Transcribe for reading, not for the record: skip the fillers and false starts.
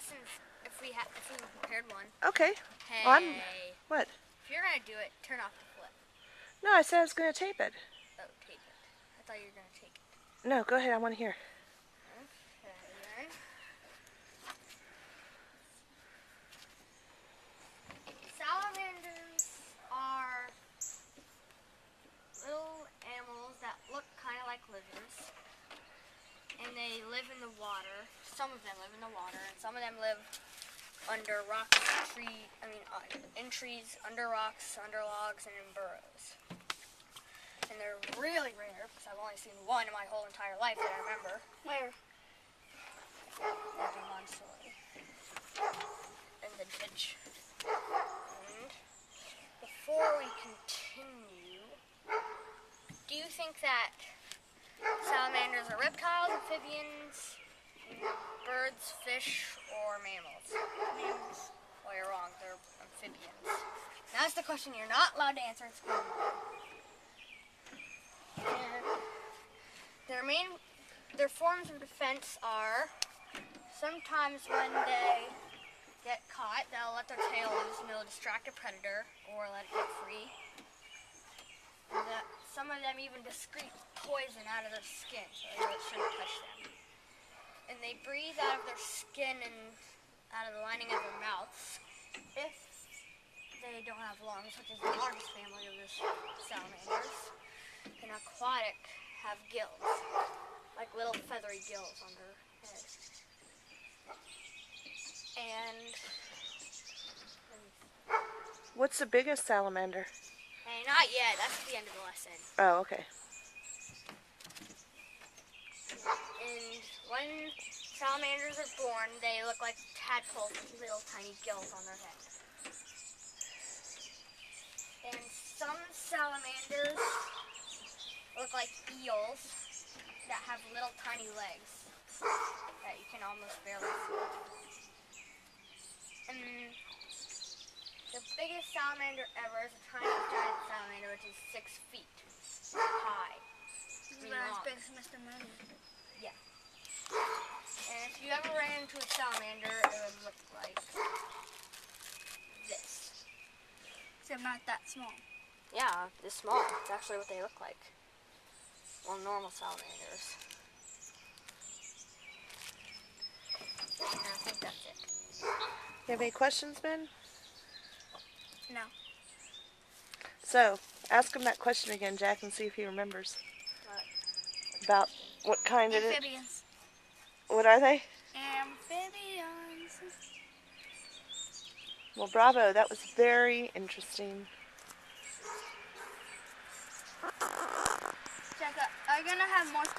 lessons if we prepared one. Okay. Hey. What? If you're gonna do it, turn off the flip. No, I said I was going to tape it. Oh, tape it. I thought you were gonna take it. No, go ahead. I want to hear. Okay, then. Salamanders are little animals that look kind of like lizards, and they live in the water. Some of them live in the water, and some of them live under rocks, in trees, under rocks, under logs, and in burrows. And they're really rare, because I've only seen one in my whole entire life that I remember. Where? Living on soil. In the ditch. And before we continue, do you think that salamanders are reptiles, amphibians, birds, fish, or mammals? Mammals. Well, you're wrong. They're amphibians. That's the question you're not allowed to answer in school. And their forms of defense are sometimes when they get caught, they'll let their tail loose and they'll distract a predator or let it get free. And some of them even discrete poison out of their skin, so they really shouldn't touch them. And they breathe out of their skin and out of the lining of their mouths if they don't have lungs, which is the largest family of the salamanders. And aquatic have gills, like little feathery gills on their head. And What's the biggest salamander? hey, not yet. That's the end of the lesson. Oh, okay. And when salamanders are born, they look like tadpoles with little tiny gills on their head. And some salamanders look like eels that have little tiny legs that you can almost barely see. And the biggest salamander ever is a tiny giant salamander, which is 6 feet high. This is as big as Mr. Moon. Yeah. And if you ever ran into a salamander, it would look like this. So not that small. Yeah, this small. It's actually what they look like. Well, normal salamanders. And I think that's it. You have any questions, Ben? No. So, ask him that question again, Jack, and see if he remembers. What? About what kind it is. Amphibians. What are they? Amphibians. Well, bravo. That was very interesting. Check out. Are you gonna have more?